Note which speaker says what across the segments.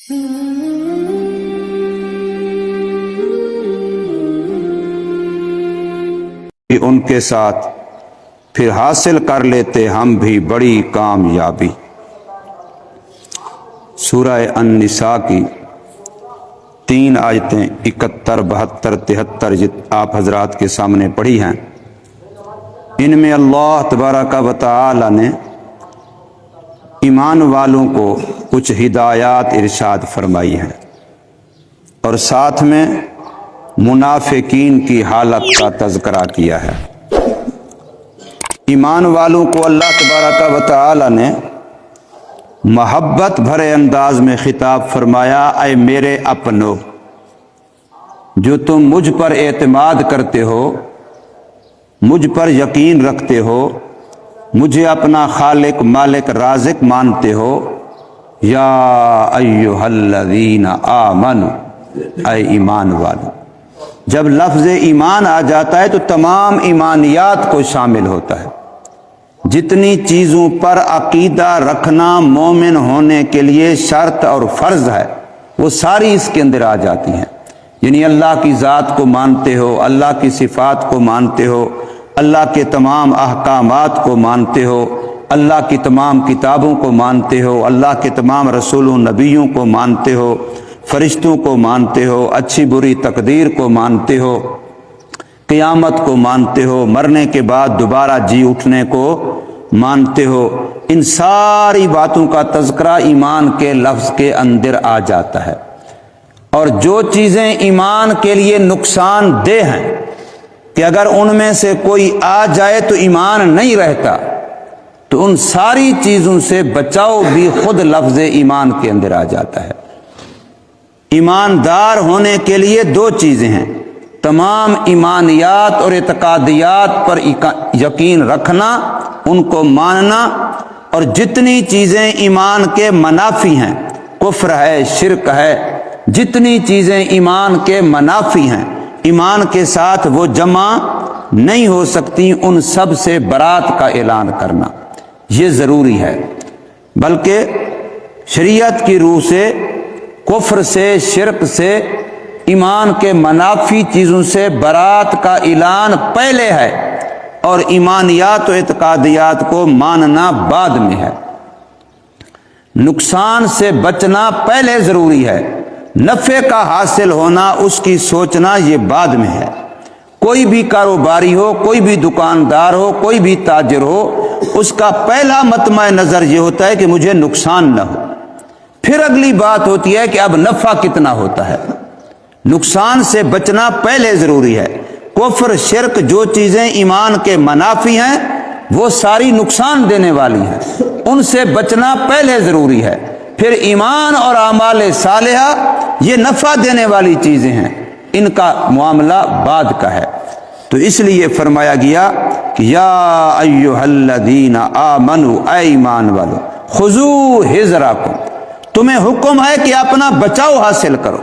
Speaker 1: ان کے ساتھ پھر حاصل کر لیتے ہم بھی بڑی کامیابی۔ سورہ النساء کی 3 آیتیں 71، 72، 73 آپ حضرات کے سامنے پڑھی ہیں۔ ان میں اللہ تبارک و تعالی نے ایمان والوں کو کچھ ہدایات ارشاد فرمائی ہیں، اور ساتھ میں منافقین کی حالت کا تذکرہ کیا ہے۔ ایمان والوں کو اللہ تبارک و تعالی نے محبت بھرے انداز میں خطاب فرمایا، اے میرے اپنو جو تم مجھ پر اعتماد کرتے ہو، مجھ پر یقین رکھتے ہو، مجھے اپنا خالق مالک رازق مانتے ہو، یا ایھا الذین آمنوا، اے ایمان والو۔ جب لفظ ایمان آ جاتا ہے تو تمام ایمانیات کو شامل ہوتا ہے۔ جتنی چیزوں پر عقیدہ رکھنا مومن ہونے کے لیے شرط اور فرض ہے، وہ ساری اس کے اندر آ جاتی ہیں۔ یعنی اللہ کی ذات کو مانتے ہو، اللہ کی صفات کو مانتے ہو، اللہ کے تمام احکامات کو مانتے ہو، اللہ کی تمام کتابوں کو مانتے ہو، اللہ کے تمام رسولوں نبیوں کو مانتے ہو، فرشتوں کو مانتے ہو، اچھی بری تقدیر کو مانتے ہو، قیامت کو مانتے ہو، مرنے کے بعد دوبارہ جی اٹھنے کو مانتے ہو۔ ان ساری باتوں کا تذکرہ ایمان کے لفظ کے اندر آ جاتا ہے۔ اور جو چیزیں ایمان کے لیے نقصان دہ ہیں کہ اگر ان میں سے کوئی آ جائے تو ایمان نہیں رہتا، تو ان ساری چیزوں سے بچاؤ بھی خود لفظ ایمان کے اندر آ جاتا ہے۔ ایماندار ہونے کے لیے 2 چیزیں ہیں، تمام ایمانیات اور اعتقادیات پر یقین رکھنا، ان کو ماننا، اور جتنی چیزیں ایمان کے منافی ہیں، کفر ہے، شرک ہے، جتنی چیزیں ایمان کے منافی ہیں، ایمان کے ساتھ وہ جمع نہیں ہو سکتی، ان سب سے برات کا اعلان کرنا یہ ضروری ہے۔ بلکہ شریعت کی روح سے، کفر سے، شرک سے، ایمان کے منافی چیزوں سے برات کا اعلان پہلے ہے، اور ایمانیات و اعتقادیات کو ماننا بعد میں ہے۔ نقصان سے بچنا پہلے ضروری ہے، نفع کا حاصل ہونا، اس کی سوچنا یہ بعد میں ہے۔ کوئی بھی کاروباری ہو، کوئی بھی دکاندار ہو، کوئی بھی تاجر ہو، اس کا پہلا مطمع نظر یہ ہوتا ہے کہ مجھے نقصان نہ ہو، پھر اگلی بات ہوتی ہے کہ اب نفع کتنا ہوتا ہے۔ نقصان سے بچنا پہلے ضروری ہے۔ کفر، شرک، جو چیزیں ایمان کے منافی ہیں وہ ساری نقصان دینے والی ہیں، ان سے بچنا پہلے ضروری ہے۔ پھر ایمان اور اعمال صالحہ یہ نفع دینے والی چیزیں ہیں، ان کا معاملہ بعد کا ہے۔ تو اس لیے فرمایا گیا کہ یا ایھا الذین آمنوا، اے ایمان والو، خذوا حذرکم، تمہیں حکم ہے کہ اپنا بچاؤ حاصل کرو۔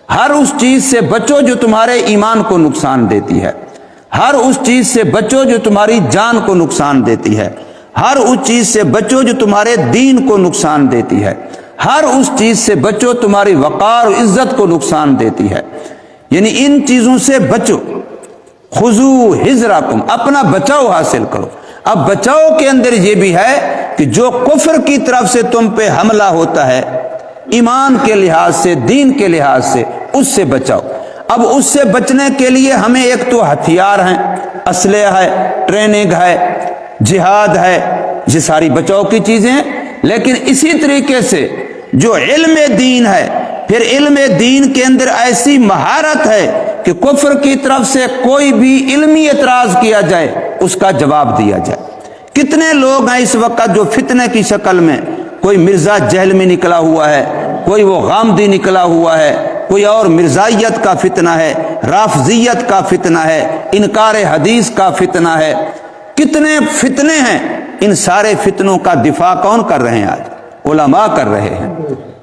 Speaker 1: ہر اس چیز سے بچو جو تمہارے ایمان کو نقصان دیتی ہے، ہر اس چیز سے بچو جو تمہاری جان کو نقصان دیتی ہے، ہر اس چیز سے بچو جو تمہارے دین کو نقصان دیتی ہے، ہر اس چیز سے بچو تمہاری وقار و عزت کو نقصان دیتی ہے۔ یعنی ان چیزوں سے بچو۔ خذوا حذرکم، اپنا بچاؤ حاصل کرو۔ اب بچاؤ کے اندر یہ بھی ہے کہ جو کفر کی طرف سے تم پہ حملہ ہوتا ہے، ایمان کے لحاظ سے، دین کے لحاظ سے، اس سے بچاؤ۔ اب اس سے بچنے کے لیے ہمیں ایک تو ہتھیار ہیں، اسلحہ ہے، ٹریننگ ہے، جہاد ہے، یہ ساری بچاؤ کی چیزیں ہیں۔ لیکن اسی طریقے سے جو علم دین ہے، پھر علم دین کے اندر ایسی مہارت ہے کہ کفر کی طرف سے کوئی بھی علمی اعتراض کیا جائے اس کا جواب دیا جائے۔ کتنے لوگ ہیں اس وقت جو فتنے کی شکل میں، کوئی مرزا جہل میں نکلا ہوا ہے، کوئی وہ غامدی نکلا ہوا ہے، کوئی اور مرزائیت کا فتنہ ہے، رافضیت کا فتنہ ہے، انکار حدیث کا فتنہ ہے، کتنے فتنے ہیں۔ ان سارے فتنوں کا دفاع کون کر رہے ہیں؟ آج علماء کر رہے ہیں،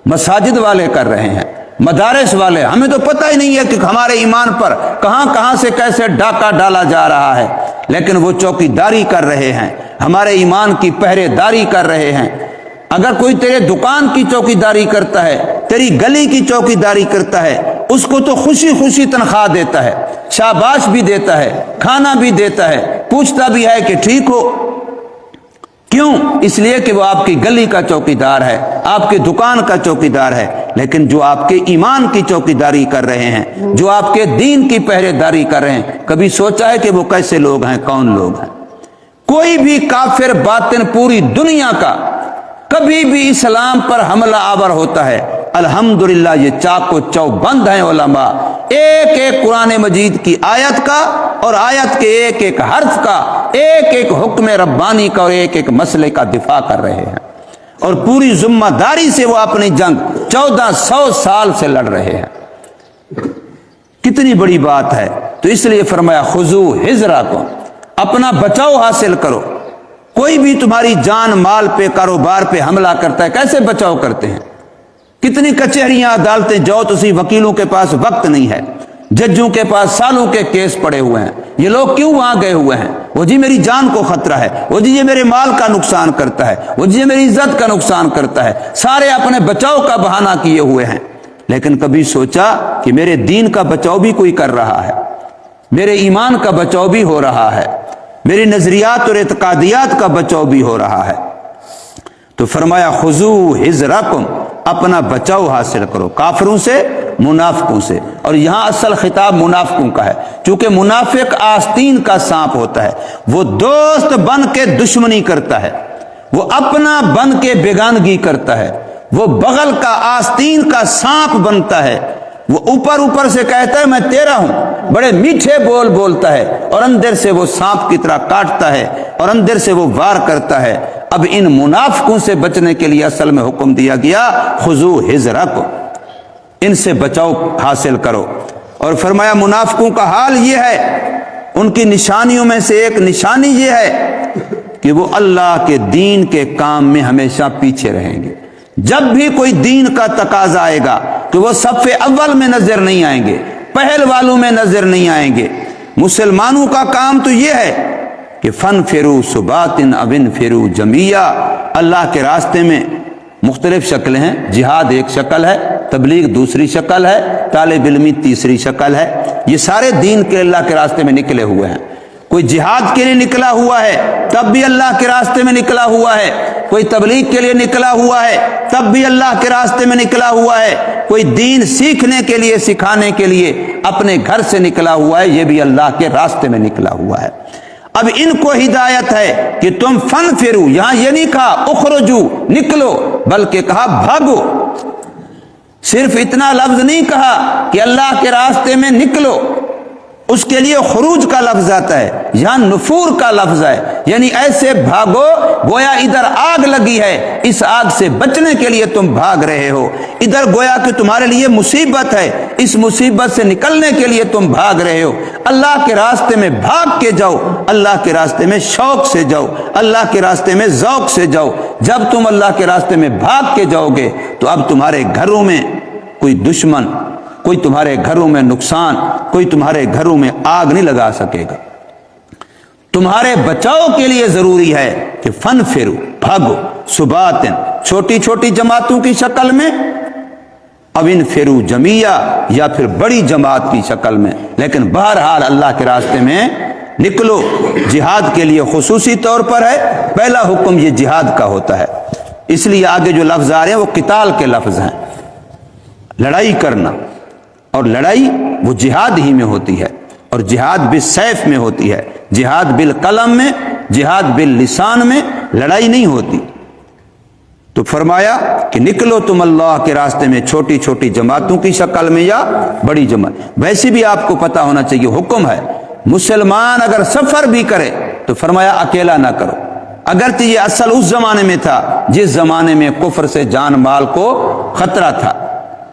Speaker 1: مساجد والے کر رہے ہیں، مدارس والے۔ ہمیں تو پتہ ہی نہیں ہے کہ ہمارے ایمان پر کہاں کہاں سے کیسے ڈاکہ ڈالا جا رہا ہے، لیکن وہ چوکی داری کر رہے ہیں، ہمارے ایمان کی پہرے داری کر رہے ہیں۔ اگر کوئی تیرے دکان کی چوکی داری کرتا ہے تیری گلی کی چوکیداری کرتا ہے، اس کو تو خوشی خوشی تنخواہ دیتا ہے، شاباش بھی دیتا ہے، کھانا بھی دیتا ہے، پوچھتا بھی ہے کہ ٹھیک ہو۔ کیوں؟ اس لیے کہ وہ آپ کی گلی کا چوکیدار ہے، آپ کی دکان کا چوکیدار ہے۔ لیکن جو آپ کے ایمان کی چوکیداری کر رہے ہیں، جو آپ کے دین کی پہرے داری کر رہے ہیں، کبھی سوچا ہے کہ وہ کیسے لوگ ہیں، کون لوگ ہیں؟ کوئی بھی کافر باطن پوری دنیا کا کبھی بھی اسلام پر حملہ آور ہوتا ہے، الحمدللہ یہ چاق و چوبند ہیں علماء، ایک ایک قرآن مجید کی آیت کا اور آیت کے ایک ایک حرف کا، ایک ایک حکم ربانی کا اور ایک ایک مسئلے کا دفاع کر رہے ہیں، اور پوری ذمہ داری سے وہ اپنی جنگ 1400 سال سے لڑ رہے ہیں۔ کتنی بڑی بات ہے۔ تو اس لیے فرمایا خذوا حذرکم، اپنا بچاؤ حاصل کرو۔ کوئی بھی تمہاری جان مال پہ، کاروبار پہ حملہ کرتا ہے، کیسے بچاؤ کرتے ہیں؟ کتنی کچہریاں عدالتیں جاؤ تو اسی وکیلوں کے پاس وقت نہیں ہے، ججوں کے پاس سالوں کے کیس پڑے ہوئے ہیں۔ یہ لوگ کیوں وہاں گئے ہوئے ہیں؟ وہ جی میری جان کو خطرہ ہے، وہ جی یہ میرے مال کا نقصان کرتا ہے، وہ جی یہ میری عزت کا نقصان کرتا ہے، سارے اپنے بچاؤ کا بہانہ کیے ہوئے ہیں۔ لیکن کبھی سوچا کہ میرے دین کا بچاؤ بھی کوئی کر رہا ہے، میرے ایمان کا بچاؤ بھی ہو رہا ہے، میری نظریات اور اعتقادیات کا بچاؤ بھی ہو رہا ہے۔ تو فرمایا خذوا حذرکم، اپنا بچاؤ حاصل کرو کافروں سے، منافقوں سے۔ اور یہاں اصل خطاب منافقوں کا ہے، چونکہ منافق آستین کا سانپ ہوتا ہے، وہ دوست بن کے دشمنی کرتا ہے، وہ اپنا بن کے بیگانگی کرتا ہے، وہ بغل کا آستین کا سانپ بنتا ہے، وہ اوپر اوپر سے کہتا ہے میں تیرا ہوں، بڑے میٹھے بول بولتا ہے، اور اندر سے وہ سانپ کی طرح کاٹتا ہے، اور اندر سے وہ وار کرتا ہے۔ اب ان منافقوں سے بچنے کے لیے اصل میں حکم دیا گیا خذوا حذرکم، ان سے بچاؤ حاصل کرو۔ اور فرمایا منافقوں کا حال یہ ہے، ان کی نشانیوں میں سے ایک نشانی یہ ہے کہ وہ اللہ کے دین کے کام میں ہمیشہ پیچھے رہیں گے۔ جب بھی کوئی دین کا تقاضا آئے گا تو وہ صف اول میں نظر نہیں آئیں گے، پہل والوں میں نظر نہیں آئیں گے۔ مسلمانوں کا کام تو یہ ہے کہ فانفروا ثبات او انفروا جمیعا، اللہ کے راستے میں مختلف شکلیں ہیں، جہاد ایک شکل ہے، تبلیغ دوسری شکل ہے، طالب علمی تیسری شکل ہے۔ یہ سارے دین کے اللہ کے راستے میں نکلے ہوئے ہیں۔ کوئی جہاد کے لیے نکلا ہوا ہے تب بھی اللہ کے راستے میں نکلا ہوا ہے، کوئی تبلیغ کے لیے نکلا ہوا ہے تب بھی اللہ کے راستے میں نکلا ہوا ہے، کوئی دین سیکھنے کے لیے، سکھانے کے لیے اپنے گھر سے نکلا ہوا ہے، یہ بھی اللہ کے راستے میں نکلا ہوا ہے۔ اب ان کو ہدایت ہے کہ تم فانفروا، یہاں یہ نہیں کہا اخرجوا نکلو، بلکہ کہا بھاگو۔ صرف اتنا لفظ نہیں کہا کہ اللہ کے راستے میں نکلو، اس کے لیے خروج کا لفظ آتا ہے، یہاں نفور کا لفظ ہے، یعنی ایسے بھاگو گویا ادھر آگ لگی ہے، اس آگ سے بچنے کے لیے تم بھاگ رہے ہو، ادھر گویا کہ تمہارے لیے مصیبت ہے، اس مصیبت سے نکلنے کے لیے تم بھاگ رہے ہو۔ اللہ کے راستے میں بھاگ کے جاؤ، اللہ کے راستے میں شوق سے جاؤ، اللہ کے راستے میں ذوق سے جاؤ۔ جب تم اللہ کے راستے میں بھاگ کے جاؤ گے تو اب تمہارے گھروں میں کوئی دشمن، کوئی تمہارے گھروں میں نقصان، کوئی تمہارے گھروں میں آگ نہیں لگا سکے گا۔ تمہارے بچاؤ کے لیے ضروری ہے کہ فانفروا، بھاگو، ثباتن، چھوٹی چھوٹی جماعتوں کی شکل میں، او انفروا جمیعا، یا پھر بڑی جماعت کی شکل میں، لیکن بہرحال اللہ کے راستے میں نکلو۔ جہاد کے لیے خصوصی طور پر ہے، پہلا حکم یہ جہاد کا ہوتا ہے، اس لیے آگے جو لفظ آ رہے ہیں وہ قتال کے لفظ ہیں، لڑائی کرنا، اور لڑائی وہ جہاد ہی میں ہوتی ہے، اور جہاد بالسیف میں ہوتی ہے، جہاد بالقلم میں، جہاد باللسان میں لڑائی نہیں ہوتی۔ تو فرمایا کہ نکلو تم اللہ کے راستے میں چھوٹی چھوٹی جماعتوں کی شکل میں یا بڑی جماعت۔ ویسے بھی آپ کو پتا ہونا چاہیے حکم ہے، مسلمان اگر سفر بھی کرے تو فرمایا اکیلا نہ کرو، اگرچہ یہ اصل اس زمانے میں تھا جس زمانے میں کفر سے جان مال کو خطرہ تھا،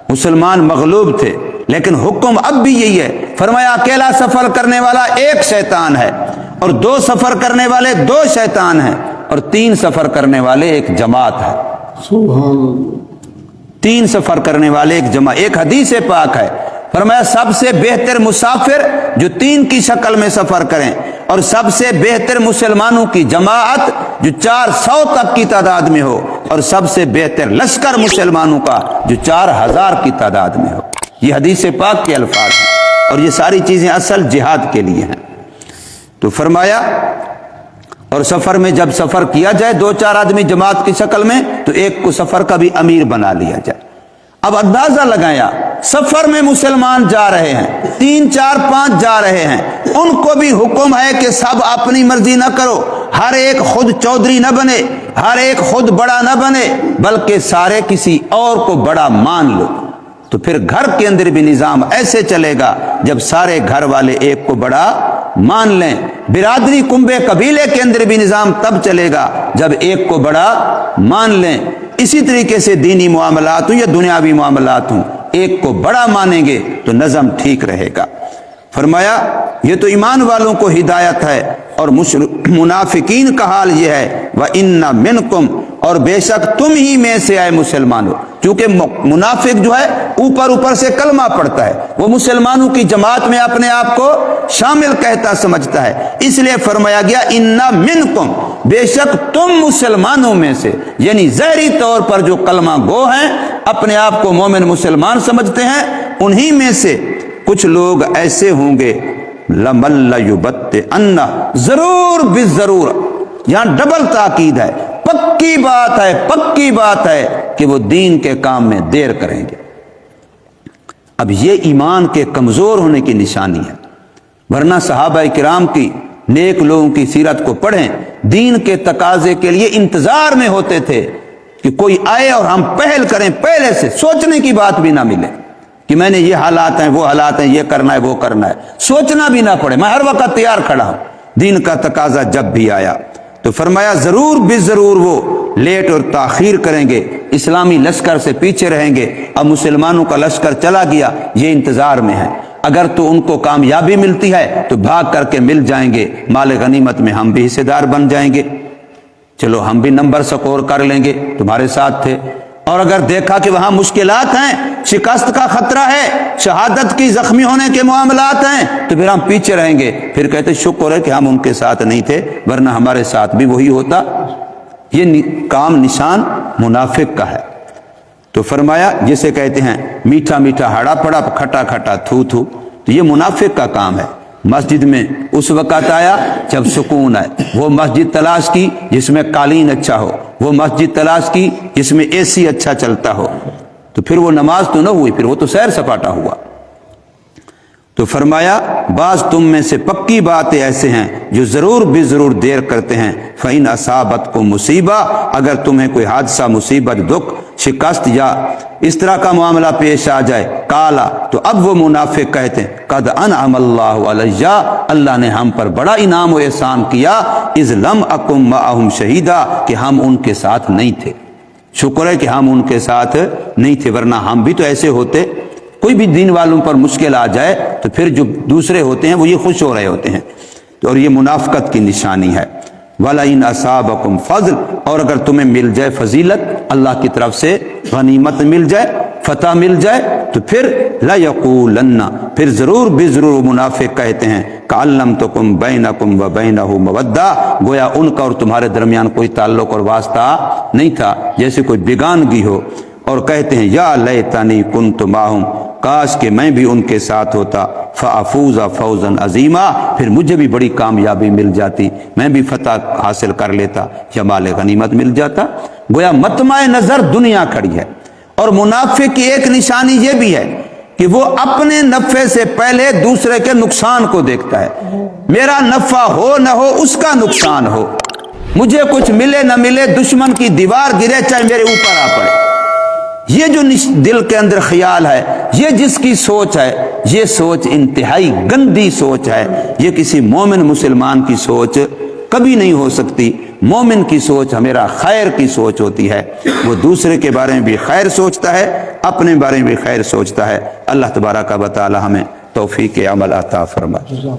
Speaker 1: مسلمان مغلوب تھے، لیکن حکم اب بھی یہی ہے، فرمایا اکیلا سفر کرنے والا ایک شیطان ہے، اور دو سفر کرنے والے دو شیطان ہیں، اور تین سفر کرنے والے ایک جماعت ہے۔
Speaker 2: سبحان
Speaker 1: تین سفر کرنے والے ایک جماعت۔ ایک حدیث پاک ہے، فرمایا سب سے بہتر مسافر جو تین کی شکل میں سفر کریں، اور سب سے بہتر مسلمانوں کی جماعت جو 400 تک کی تعداد میں ہو، اور سب سے بہتر لشکر مسلمانوں کا جو 4000 کی تعداد میں ہو۔ یہ حدیث پاک کے الفاظ ہیں، اور یہ ساری چیزیں اصل جہاد کے لیے ہیں۔ تو فرمایا اور سفر میں جب سفر کیا جائے 2-4 آدمی جماعت کی شکل میں، تو ایک کو سفر کا بھی امیر بنا لیا جائے۔ اب اندازہ لگایا، سفر میں مسلمان جا رہے ہیں، 3 4 5 جا رہے ہیں، ان کو بھی حکم ہے کہ سب اپنی مرضی نہ کرو، ہر ایک خود چودھری نہ بنے، ہر ایک خود بڑا نہ بنے، بلکہ سارے کسی اور کو بڑا مان لو۔ تو پھر گھر کے اندر بھی نظام ایسے چلے گا جب سارے گھر والے ایک کو بڑا مان لیں۔ برادری کنبے قبیلے کے اندر بھی نظام تب چلے گا جب ایک کو بڑا مان لیں۔ اسی طریقے سے دینی معاملات ہوں یا دنیاوی معاملات ہوں، ایک کو بڑا مانیں گے تو نظم ٹھیک رہے گا۔ فرمایا یہ تو ایمان والوں کو ہدایت ہے، اور منافقین کا حال یہ ہے وَإِنَّ مِنْكُمْ، اور بے شک تم ہی میں سے آئے مسلمانوں۔ چونکہ منافق جو ہے اوپر سے کلمہ پڑھتا ہے، وہ مسلمانوں کی جماعت میں اپنے آپ کو شامل کہتا سمجھتا ہے، اس لیے فرمایا گیا اِنَّ مِنْكُمْ، بے شک تم مسلمانوں میں سے، یعنی ظاہری طور پر جو کلمہ گو ہیں، اپنے آپ کو مومن مسلمان سمجھتے ہیں، انہی میں سے کچھ لوگ ایسے ہوں گے لَمَن لَّيُبَطِّئَنَّ، ضرور بالضرور، یہاں ڈبل تاکید ہے، پکی بات ہے کہ وہ دین کے کام میں دیر کریں گے۔ اب یہ ایمان کے کمزور ہونے کی نشانی ہے، ورنہ صحابہ کرام کی نیک لوگوں کی سیرت کو پڑھیں، دین کے تقاضے کے لیے انتظار میں ہوتے تھے کہ کوئی آئے اور ہم پہل کریں، پہلے سے سوچنے کی بات بھی نہ ملے کہ میں نے یہ حالات ہیں وہ حالات ہیں، یہ کرنا ہے وہ کرنا ہے، سوچنا بھی نہ پڑے، میں ہر وقت تیار کھڑا ہوں دین کا تقاضا جب بھی آیا۔ تو فرمایا ضرور بالضرور وہ لیٹ اور تاخیر کریں گے، اسلامی لشکر سے پیچھے رہیں گے۔ اب مسلمانوں کا لشکر چلا گیا، یہ انتظار میں ہے، اگر تو ان کو کامیابی ملتی ہے تو بھاگ کر کے مل جائیں گے، مال غنیمت میں ہم بھی حصے دار بن جائیں گے، چلو ہم بھی نمبر سکور کر لیں گے، تمہارے ساتھ تھے۔ اور اگر دیکھا کہ وہاں مشکلات ہیں، شکست کا خطرہ ہے، شہادت کی زخمی ہونے کے معاملات ہیں، تو پھر ہم پیچھے رہیں گے، پھر کہتے شکر ہے کہ ہم ان کے ساتھ نہیں تھے، ورنہ ہمارے ساتھ بھی وہی ہوتا۔ یہ کام نشان منافق کا ہے۔ تو فرمایا جسے کہتے ہیں میٹھا میٹھا ہڑا پڑا کھٹا کھٹا تھو تھو، تو یہ منافق کا کام ہے۔ مسجد میں اس وقت آیا جب سکون ہے، وہ مسجد تلاش کی جس میں قالین اچھا ہو، وہ مسجد تلاش کی جس میں اے سی اچھا چلتا ہو، تو پھر وہ نماز تو نہ ہوئی، پھر وہ تو سیر سپاٹا ہوا۔ تو فرمایا بعض تم میں سے پکی باتیں ایسے ہیں جو ضرور بھی ضرور دیر کرتے ہیں۔ فَإِنْ أَصَابَتْكُمْ مُصِیبَةٌ، اگر تمہیں کوئی حادثہ، مصیبت، دکھ، شکست یا اس طرح کا معاملہ پیش آ جائے، کالا، تو اب وہ منافق کہتے ہیں قَدْ أَنْعَمَ اللَّهُ عَلَيَّ، اللہ نے ہم پر بڑا انعام و احسان کیا، اِذْ لَمْ أَكُنْ مَعَهُمْ شَهِيدًا، کہ ہم ان کے ساتھ نہیں تھے۔ شکر ہے کہ ہم ان کے ساتھ نہیں تھے، ورنہ ہم بھی تو ایسے ہوتے۔ کوئی بھی دین والوں پر مشکل آ جائے تو پھر جو دوسرے ہوتے ہیں وہ یہ خوش ہو رہے ہوتے ہیں، اور یہ منافقت کی نشانی ہے۔ وَلَئِنْ أَصَابَكُمْ فَضْلٌ، اور اگر تمہیں مل جائے فضیلت، اللہ کی طرف سے غنیمت مل جائے، فتح مل جائے، تو پھر لَيَقُولَنَّ، پھر ضرور بھی ضرور منافق کہتے ہیں كَأَلَّمْتُكُمْ بَيْنَكُمْ وَبَيْنَهُ مَوَدَّةٌ، گویا ان کا اور تمہارے درمیان کوئی تعلق اور واسطہ نہیں تھا، جیسے کوئی بیگانگی ہو، اور کہتے ہیں یا لیتنی کنت معہم، کاش کہ میں بھی ان کے ساتھ ہوتا، فافوز فوزا عظیما، پھر مجھے بھی بڑی کامیابی مل جاتی، میں بھی فتح حاصل کر لیتا یا مال غنیمت مل جاتا۔ گویا مطمع نظر دنیا کھڑی ہے۔ اور منافق کی ایک نشانی یہ بھی ہے کہ وہ اپنے نفع سے پہلے دوسرے کے نقصان کو دیکھتا ہے، میرا نفع ہو نہ ہو اس کا نقصان ہو، مجھے کچھ ملے نہ ملے، دشمن کی دیوار گرے چاہے میرے اوپر آ پڑے۔ یہ جو دل کے اندر خیال ہے، یہ جس کی سوچ ہے، یہ سوچ انتہائی گندی سوچ ہے، یہ کسی مومن مسلمان کی سوچ کبھی نہیں ہو سکتی۔ مومن کی سوچ ہمیرا خیر کی سوچ ہوتی ہے، وہ دوسرے کے بارے میں بھی خیر سوچتا ہے، اپنے بارے میں بھی خیر سوچتا ہے۔ اللہ تبارک و تعالی ہمیں توفیق عمل عطا فرمائے۔